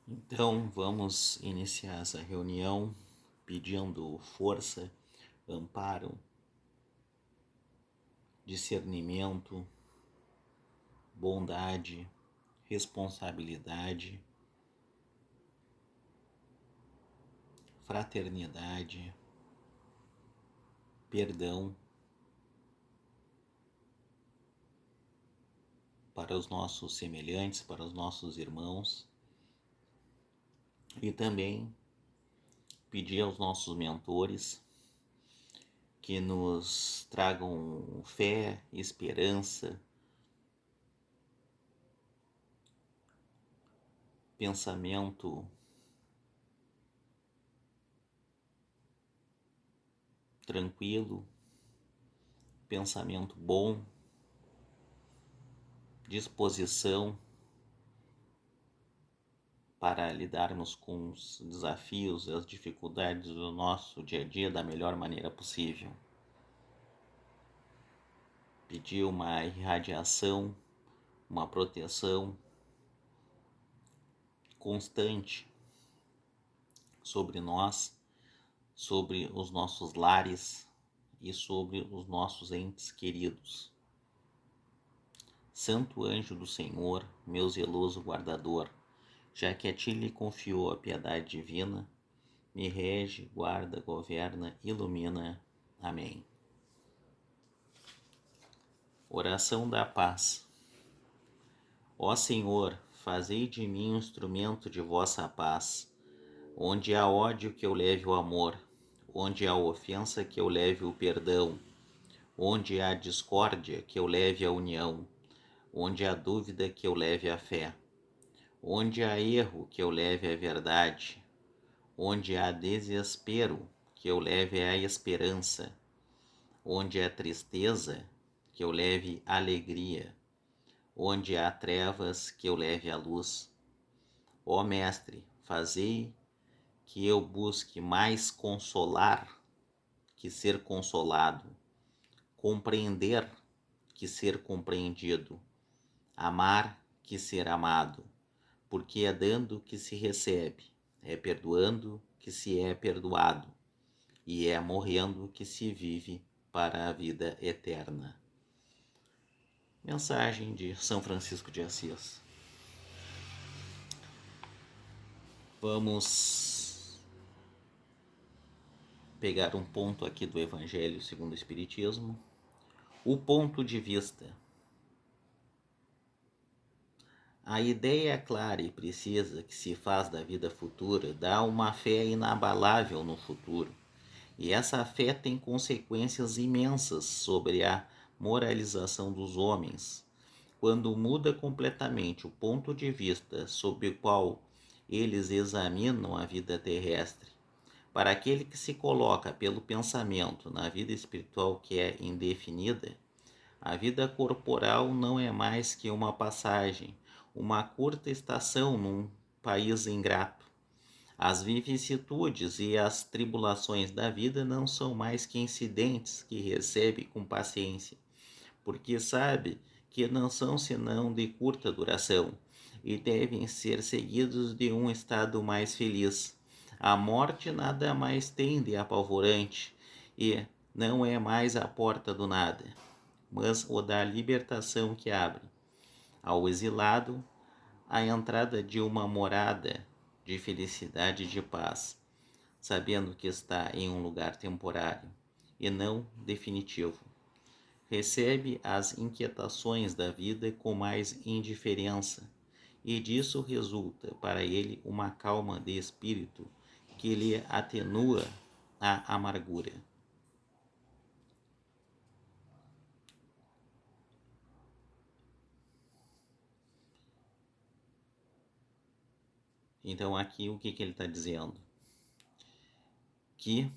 Então, vamos iniciar essa reunião pedindo força, amparo, discernimento, bondade, responsabilidade, fraternidade, perdão para os nossos semelhantes, para os nossos irmãos, e também pedir aos nossos mentores que nos tragam fé, esperança, pensamento tranquilo, pensamento bom, disposição para lidarmos com os desafios e as dificuldades do nosso dia a dia da melhor maneira possível. Pedir uma irradiação, uma proteção constante sobre nós, sobre os nossos lares e sobre os nossos entes queridos. Santo anjo do Senhor, meu zeloso guardador, já que a ti lhe confiou a piedade divina, me rege, guarda, governa, ilumina. Amém. Oração da paz. Ó Senhor, fazei de mim um instrumento de vossa paz. Onde há ódio, que eu leve o amor. Onde há ofensa, que eu leve o perdão. Onde há discórdia, que eu leve a união. Onde há dúvida, que eu leve a fé. Onde há erro, que eu leve a verdade. Onde há desespero, que eu leve a esperança. Onde há tristeza, que eu leve alegria. Onde há trevas, que eu leve a luz. Ó Mestre, fazei que eu busque mais consolar que ser consolado, compreender que ser compreendido, amar que ser amado, porque é dando que se recebe, é perdoando que se é perdoado, e é morrendo que se vive para a vida eterna. Mensagem de São Francisco de Assis. Vamos pegar um ponto aqui do Evangelho segundo o Espiritismo. O ponto de vista. A ideia clara e precisa que se faz da vida futura dá uma fé inabalável no futuro. E essa fé tem consequências imensas sobre a moralização dos homens. Quando muda completamente o ponto de vista sob o qual eles examinam a vida terrestre, para aquele que se coloca pelo pensamento na vida espiritual que é indefinida, a vida corporal não é mais que uma passagem, uma curta estação num país ingrato. As vicissitudes e as tribulações da vida não são mais que incidentes que recebe com paciência, porque sabe que não são senão de curta duração e devem ser seguidos de um estado mais feliz. A morte nada mais tem de apavorante e não é mais a porta do nada, mas o da libertação que abre ao exilado a entrada de uma morada de felicidade e de paz, sabendo que está em um lugar temporário e não definitivo. Recebe as inquietações da vida com mais indiferença, e disso resulta para ele uma calma de espírito que lhe atenua a amargura. Então aqui o que ele está dizendo? Que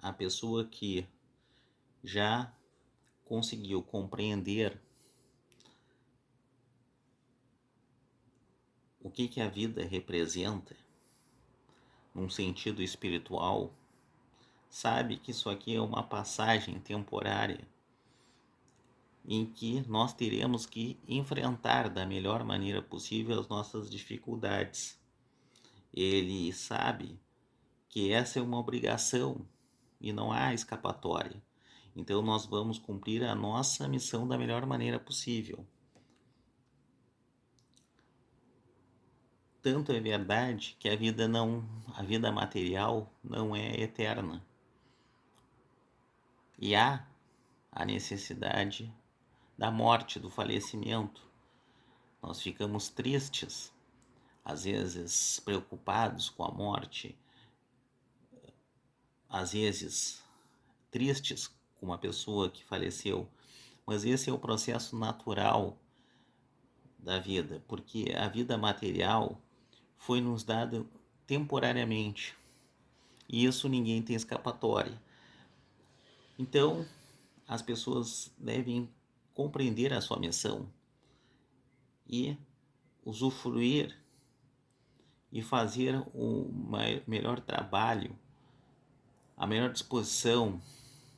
a pessoa que já conseguiu compreender o que a vida representa num sentido espiritual, sabe que isso aqui é uma passagem temporária em que nós teremos que enfrentar da melhor maneira possível as nossas dificuldades. ele sabe que essa é uma obrigação e não há escapatória. Então nós vamos cumprir a nossa missão da melhor maneira possível. Tanto é verdade que a vida material não é eterna. E há a necessidade da morte, do falecimento. Nós ficamos tristes, às vezes preocupados com a morte, às vezes tristes com uma pessoa que faleceu, mas esse é o processo natural da vida, porque a vida material foi nos dada temporariamente e isso ninguém tem escapatória. Então, as pessoas devem compreender a sua missão e usufruir e fazer o melhor trabalho, a melhor disposição,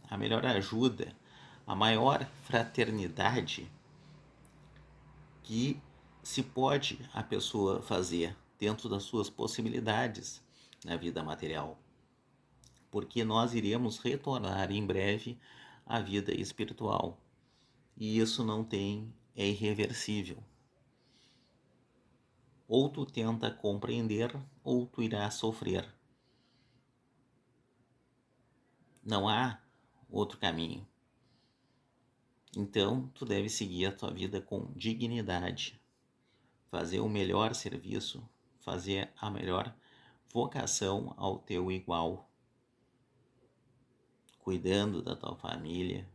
a melhor ajuda, a maior fraternidade que se pode a pessoa fazer dentro das suas possibilidades na vida material. Porque nós iremos retornar em breve à vida espiritual. E isso é irreversível. Ou tu tenta compreender, ou tu irás sofrer. Não há outro caminho. Então, tu deve seguir a tua vida com dignidade, fazer o melhor serviço, fazer a melhor vocação ao teu igual, cuidando da tua família,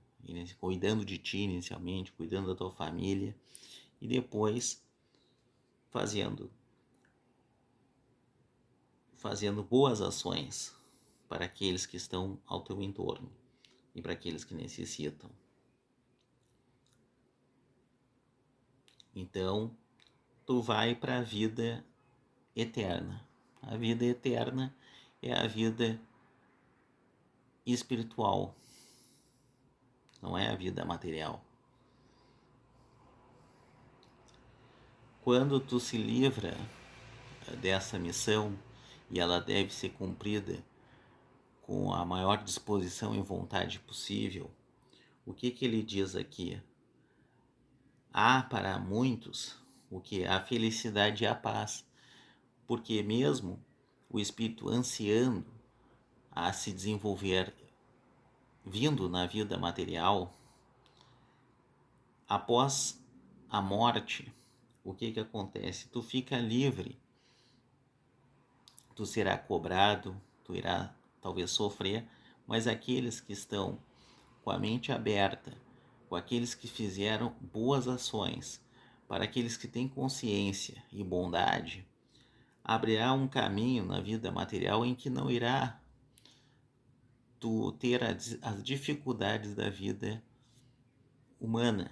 cuidando de ti inicialmente, cuidando da tua família e depois fazendo boas ações para aqueles que estão ao teu entorno e para aqueles que necessitam. Então, tu vai para a vida eterna. A vida eterna é a vida espiritual, não é a vida material. Quando tu se livra dessa missão, e ela deve ser cumprida com a maior disposição e vontade possível, o que ele diz aqui? Há para muitos o que? A felicidade e a paz, porque mesmo o espírito ansiando a se desenvolver vindo na vida material, após a morte, o que acontece? Tu fica livre, tu será cobrado, tu irá talvez sofrer, mas aqueles que estão com a mente aberta, com aqueles que fizeram boas ações, para aqueles que têm consciência e bondade, abrirá um caminho na vida material em que não irá tu ter as dificuldades da vida humana.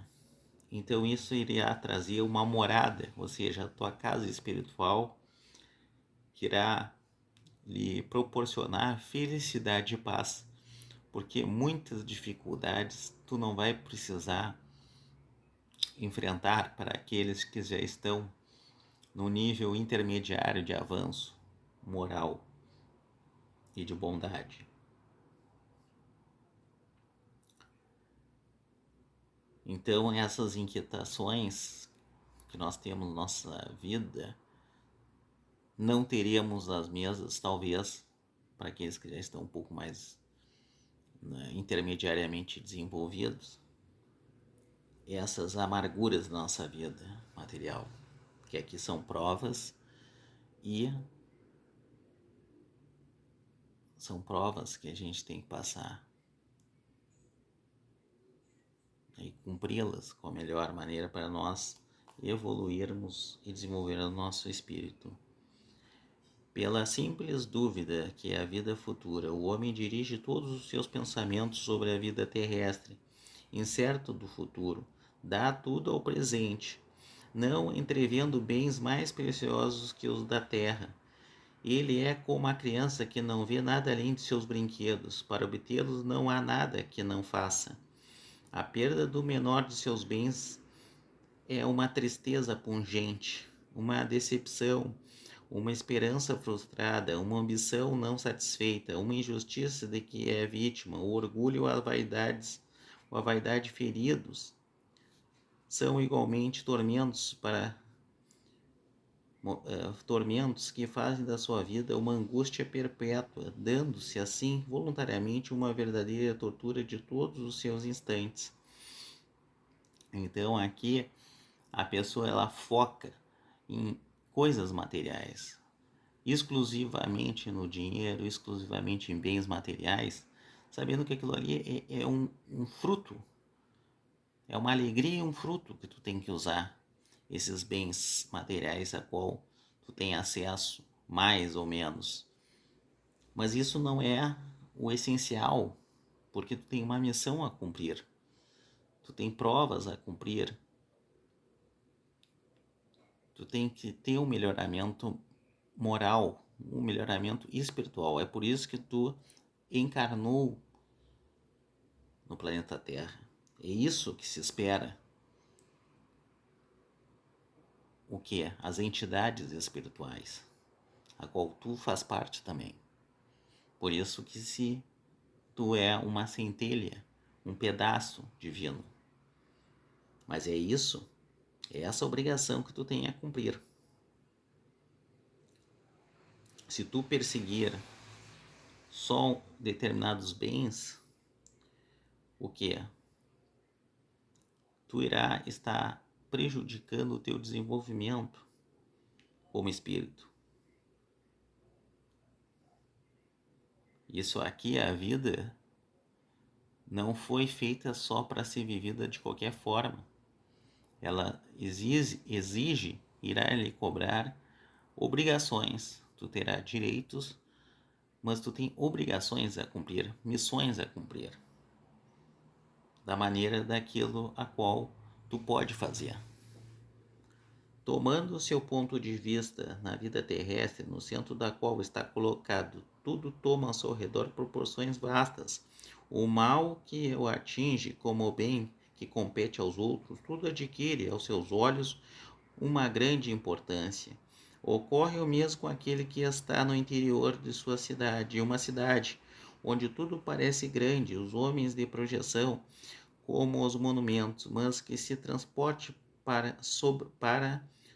Então isso irá trazer uma morada, ou seja, a tua casa espiritual, que irá lhe proporcionar felicidade e paz, porque muitas dificuldades tu não vai precisar enfrentar para aqueles que já estão no nível intermediário de avanço moral e de bondade. Então essas inquietações que nós temos na nossa vida, não teríamos as mesmas, talvez, para aqueles que já estão um pouco mais, né, intermediariamente desenvolvidos, essas amarguras da nossa vida material, que aqui são provas e são provas que a gente tem que passar e cumpri-las com a melhor maneira para nós evoluirmos e desenvolver o nosso espírito. Pela simples dúvida que é a vida futura, o homem dirige todos os seus pensamentos sobre a vida terrestre, incerto do futuro, dá tudo ao presente, não entrevendo bens mais preciosos que os da terra. Ele é como a criança que não vê nada além de seus brinquedos. Para obtê-los não há nada que não faça. A perda do menor de seus bens é uma tristeza pungente, uma decepção, uma esperança frustrada, uma ambição não satisfeita, uma injustiça de que é vítima, o orgulho ou a vaidade feridos, são igualmente tormentos que fazem da sua vida uma angústia perpétua, dando-se assim voluntariamente uma verdadeira tortura de todos os seus instantes. Então aqui a pessoa ela foca em coisas materiais, exclusivamente no dinheiro, exclusivamente em bens materiais, sabendo que aquilo ali é um fruto, é uma alegria e um fruto que tu tem que usar esses bens materiais a qual tu tem acesso, mais ou menos. Mas isso não é o essencial, porque tu tem uma missão a cumprir, tu tem provas a cumprir, tu tem que ter um melhoramento moral, um melhoramento espiritual. É por isso que tu encarnou no planeta Terra. É isso que se espera. O que? As entidades espirituais, a qual tu faz parte também. Por isso que se tu é uma centelha, um pedaço divino. Mas é isso, é essa obrigação que tu tem a cumprir. Se tu perseguir só determinados bens, o que? Tu irá estar prejudicando o teu desenvolvimento como espírito. Isso aqui, a vida, não foi feita só para ser vivida de qualquer forma. Ela exige irá lhe cobrar obrigações. Tu terá direitos, mas tu tem obrigações a cumprir, missões a cumprir, da maneira daquilo a qual tu pode fazer. Tomando o seu ponto de vista na vida terrestre, no centro da qual está colocado, tudo toma ao seu redor proporções vastas. O mal que o atinge, como o bem que compete aos outros, tudo adquire aos seus olhos uma grande importância. Ocorre o mesmo com aquele que está no interior de sua cidade, uma cidade onde tudo parece grande, os homens de projeção, como os monumentos, mas que se transporte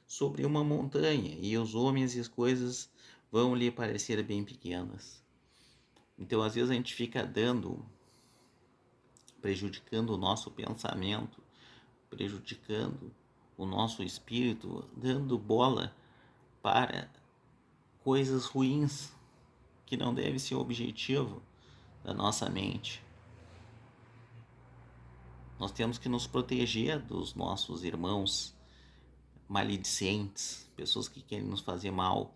sobre uma montanha, e os homens e as coisas vão lhe parecer bem pequenas. Então, às vezes a gente fica prejudicando o nosso pensamento, prejudicando o nosso espírito, dando bola para coisas ruins que não deve ser o objetivo da nossa mente. Nós temos que nos proteger dos nossos irmãos maledicentes, pessoas que querem nos fazer mal.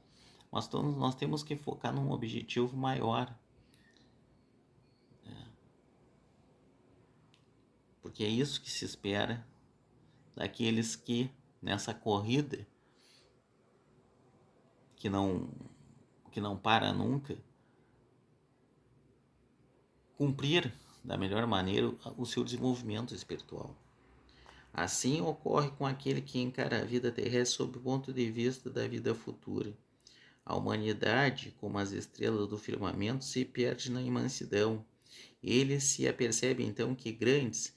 Mas nós temos que focar num objetivo maior. Porque é isso que se espera daqueles que, nessa corrida, que não para nunca, cumprir da melhor maneira o seu desenvolvimento espiritual. Assim ocorre com aquele que encara a vida terrestre sob o ponto de vista da vida futura. A humanidade, como as estrelas do firmamento, se perde na imensidão. Ele se apercebe então que grandes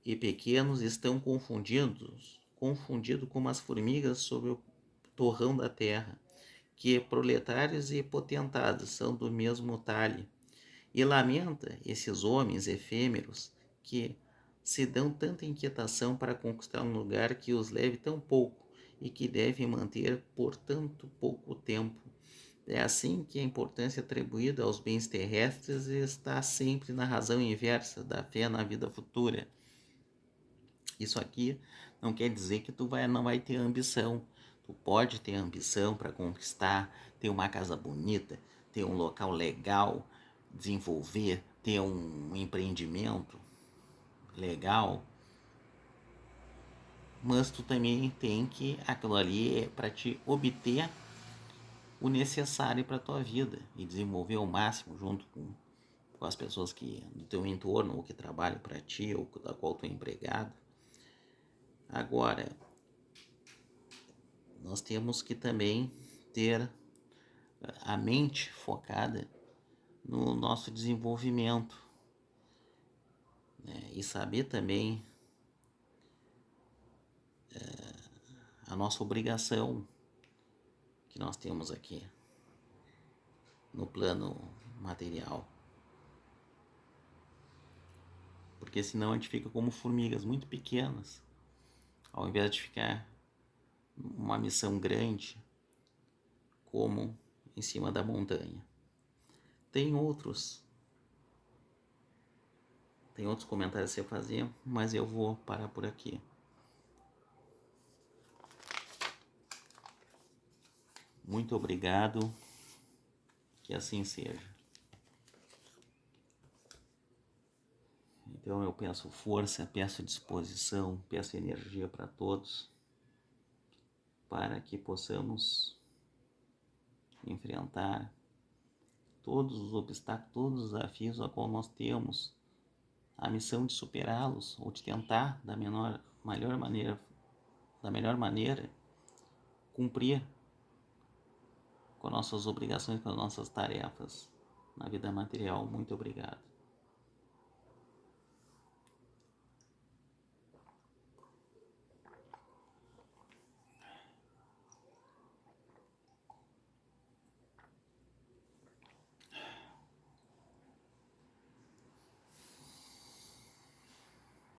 e pequenos estão confundidos como as formigas sobre o torrão da terra, que proletários e potentados são do mesmo talhe, e lamenta esses homens efêmeros que se dão tanta inquietação para conquistar um lugar que os leve tão pouco e que devem manter por tanto pouco tempo. É assim que a importância atribuída aos bens terrestres está sempre na razão inversa da fé na vida futura. Isso aqui não quer dizer que tu não vai ter ambição. Tu pode ter ambição para conquistar, ter uma casa bonita, ter um local legal, desenvolver, ter um empreendimento legal. Mas tu também tem que, aquilo ali é para te obter o necessário para a tua vida e desenvolver ao máximo junto com as pessoas que do teu entorno ou que trabalham para ti ou da qual tu é empregado. Agora, nós temos que também ter a mente focada no nosso desenvolvimento, né? E saber também a nossa obrigação que nós temos aqui no plano material. Porque senão a gente fica como formigas muito pequenas, ao invés de ficar uma missão grande como em cima da montanha. Tem outros comentários a se fazer, mas eu vou parar por aqui. Muito obrigado, que assim seja. Então eu peço força, peço disposição, peço energia para todos, para que possamos enfrentar todos os obstáculos, todos os desafios a qual nós temos a missão de superá-los, ou de tentar da melhor maneira cumprir com nossas obrigações, com as nossas tarefas na vida material. Muito obrigado.